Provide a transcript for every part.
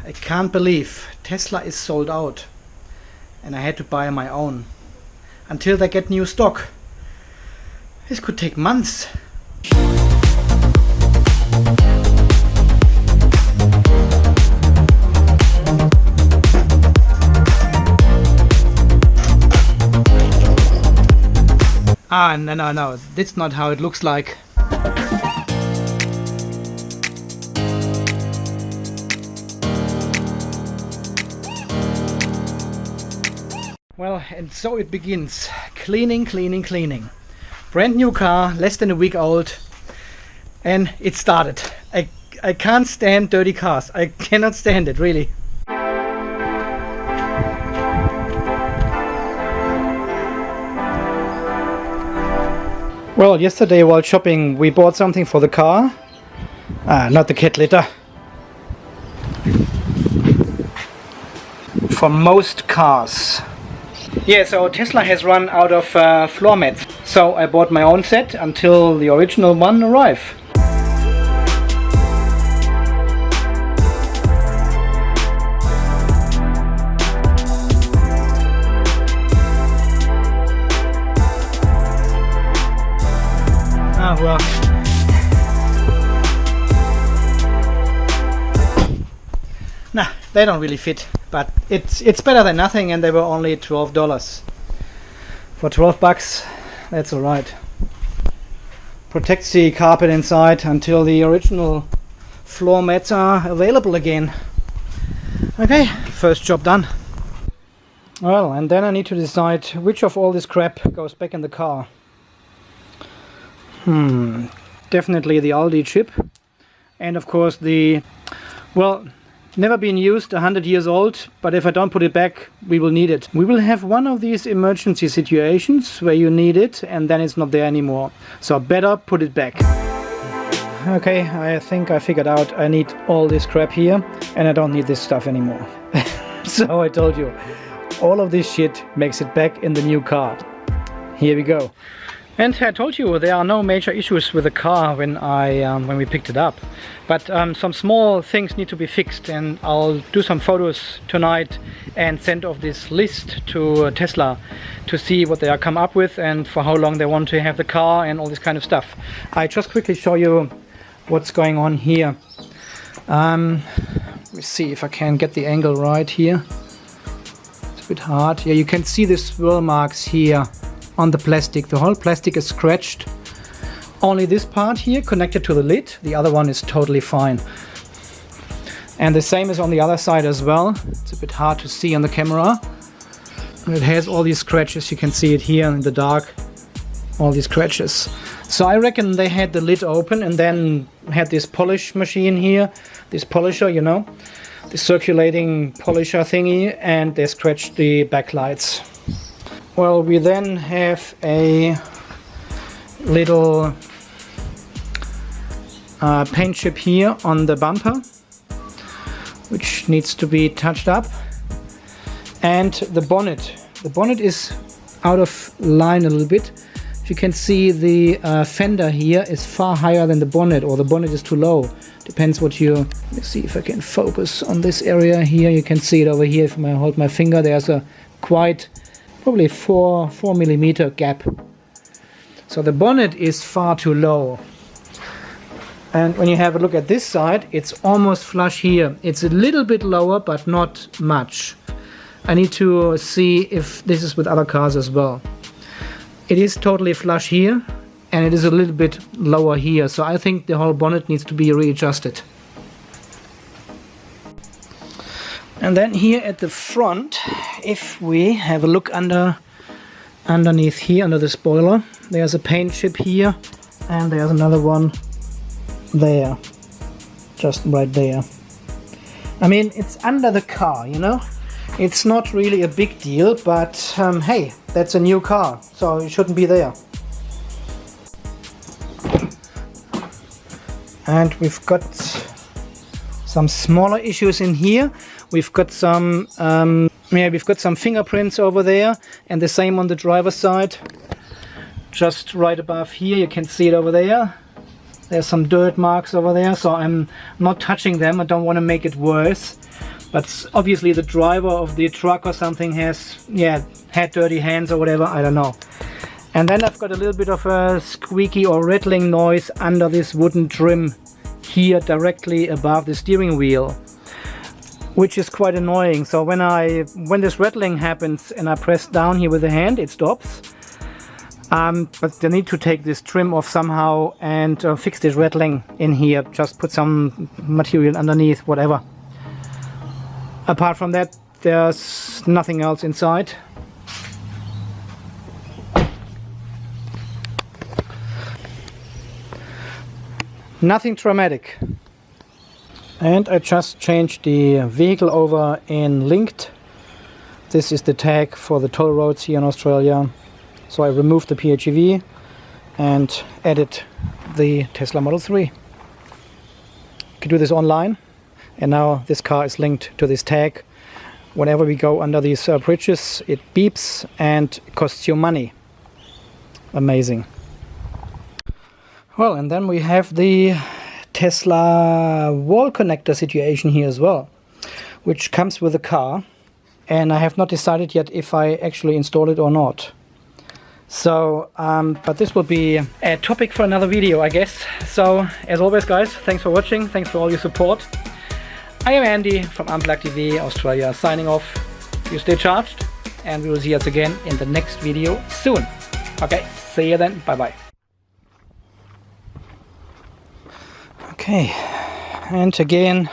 I can't believe Tesla is sold out and I had to buy my own until they get new stock. This could take months. Ah, no, that's not how it looks like. Well, and so it begins. Cleaning. Brand new car, less than a week old, and it started. I can't stand dirty cars. I cannot stand it, really. Well, yesterday while shopping we bought something for the car. Not the cat litter. For most cars. Yeah, so Tesla has run out of floor mats. So I bought my own set until the original one arrives. Well, nah, they don't really fit, but it's better than nothing, and they were only $12. For 12 bucks, that's alright. Protects the carpet inside until the original floor mats are available again. Okay, first job done. Well, and then I need to decide which of all this crap goes back in the car. Definitely the Aldi chip, and of course the, well, never been used, 100 years old, but if I don't put it back, we will need it. We will have one of these emergency situations where you need it and then it's not there anymore. So better put it back. Okay, I think I figured out I need all this crap here and I don't need this stuff anymore. So I told you, all of this shit makes it back in the new car. Here we go. And I told you there are no major issues with the car when we picked it up, but some small things need to be fixed, and I'll do some photos tonight and send off this list to Tesla to see what they are come up with and for how long they want to have the car and all this kind of stuff. I just quickly show you what's going on here. Let me see if I can get the angle right here. It's a bit hard. Yeah, you can see the swirl marks here on the plastic. The whole plastic is scratched. Only this part here connected to the lid, the other one is totally fine. And the same is on the other side as well. It's a bit hard to see on the camera. And it has all these scratches, you can see it here in the dark, all these scratches. So I reckon they had the lid open and then had this polish machine here, this polisher, you know, the circulating polisher thingy, and they scratched the backlights. Well, we then have a little paint chip here on the bumper, which needs to be touched up. And the bonnet. The bonnet is out of line a little bit. If you can see, the fender here is far higher than the bonnet, or the bonnet is too low. Depends what you... Let me see if I can focus on this area here. You can see it over here. If I hold my finger, there's a quite... probably 4 millimeter gap. So the bonnet is far too low. And when you have a look at this side, it's almost flush here. It's a little bit lower, but not much. I need to see if this is with other cars as well. It is totally flush here, and it is a little bit lower here. So I think the whole bonnet needs to be readjusted. And then here at the front, if we have a look underneath here, under the spoiler, there's a paint chip here, and there's another one there, just right there. I mean, it's under the car, you know? It's not really a big deal, but hey, that's a new car, so it shouldn't be there. And we've got some smaller issues in here. We've got some fingerprints over there, and the same on the driver's side. Just right above here, you can see it over there. There's some dirt marks over there, so I'm not touching them. I don't want to make it worse. But obviously the driver of the truck or something has, yeah, had dirty hands or whatever, I don't know. And then I've got a little bit of a squeaky or rattling noise under this wooden trim here directly above the steering wheel, which is quite annoying. So when this rattling happens and I press down here with the hand, it stops. But I need to take this trim off somehow and fix this rattling in here. Just put some material underneath, whatever. Apart from that, there's nothing else inside. Nothing dramatic. And I just changed the vehicle over in linked. This is the tag for the toll roads here in Australia. So I removed the PHEV and added the Tesla Model 3. You can do this online, and now this car is linked to this tag. Whenever we go under these bridges, it beeps and it costs you money. Amazing. Well, and then we have the Tesla wall connector situation here as well, which comes with the car, and I have not decided yet if I actually install it or not. So, but this will be a topic for another video, I guess. So, as always, guys, thanks for watching. Thanks for all your support. I am Andy from Unplugged TV Australia, signing off. You stay charged, and we will see us again in the next video soon. Okay, see you then. Bye-bye. Okay, and again,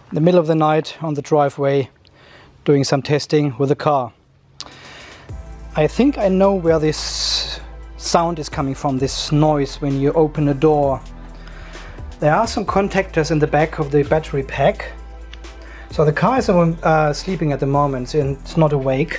in the middle of the night on the driveway, doing some testing with the car. I think I know where this sound is coming from, this noise when you open a door. There are some contactors in the back of the battery pack. So the car is sleeping at the moment and it's not awake.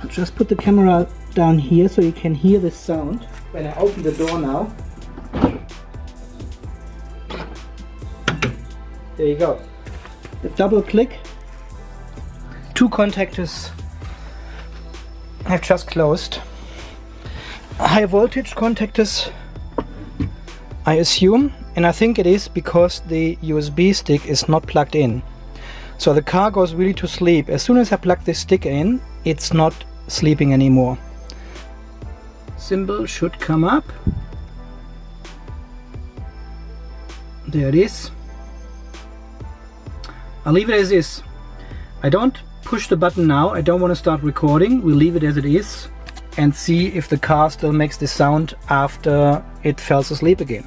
Just put the camera down here so you can hear this sound when I open the door now. There you go. The double click. Two contactors have just closed. High voltage contactors, I assume, and I think it is because the USB stick is not plugged in. So the car goes really to sleep. As soon as I plug this stick in, it's not sleeping anymore. Symbol should come up. There it is. I'll leave it as is. I don't push the button now. I don't want to start recording. We'll leave it as it is and see if the car still makes this sound after it falls asleep again.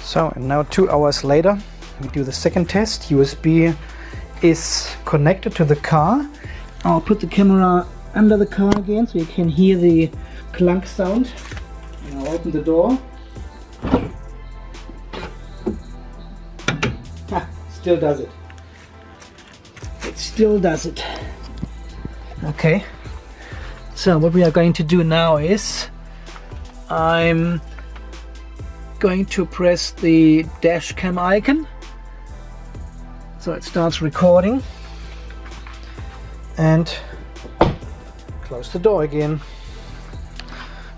So, and now 2 hours later, we do the second test. USB is connected to the car. I'll put the camera under the car again so you can hear the clunk sound. And I'll open the door. Still does it. It still does it. Okay. So what we are going to do now is I'm going to press the dash cam icon so it starts recording and close the door again.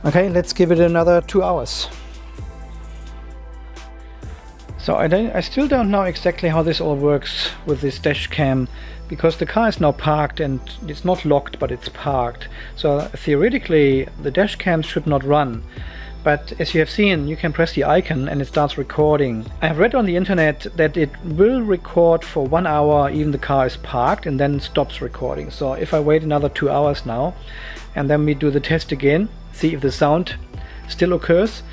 Okay, let's give it another 2 hours. So I still don't know exactly how this all works with this dash cam, because the car is now parked and it's not locked, but it's parked. So theoretically the dash cam should not run. But as you have seen, you can press the icon and it starts recording. I have read on the internet that it will record for 1 hour even the car is parked and then stops recording. So if I wait another 2 hours now and then we do the test again, see if the sound still occurs,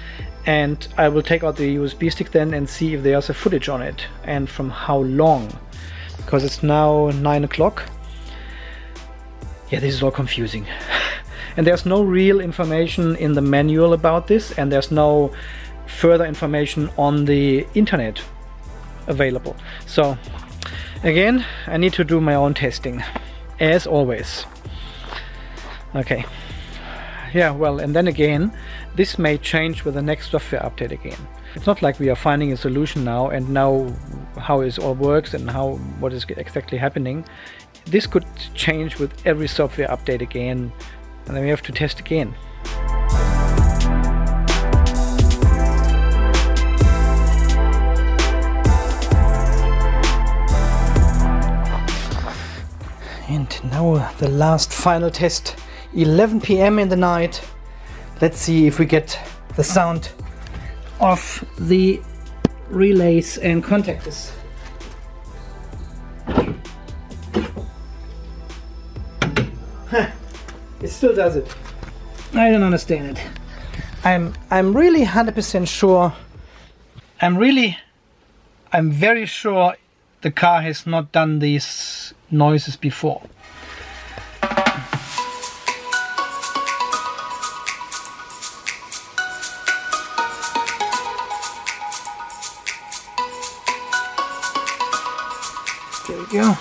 and I will take out the USB stick then and see if there's a footage on it and from how long, because it's now 9 o'clock. Yeah, this is all confusing. And there's no real information in the manual about this, and there's no further information on the internet available. So again, I need to do my own testing as always. Okay. Yeah, well, and then again, this may change with the next software update again. It's not like we are finding a solution now and now how it all works and what is exactly happening. This could change with every software update again and then we have to test again. And now the last final test, 11 p.m. in the night. Let's see if we get the sound of the relays and contactors. It still does it. I don't understand it. I'm really 100% sure. I'm very sure the car has not done these noises before. There we go.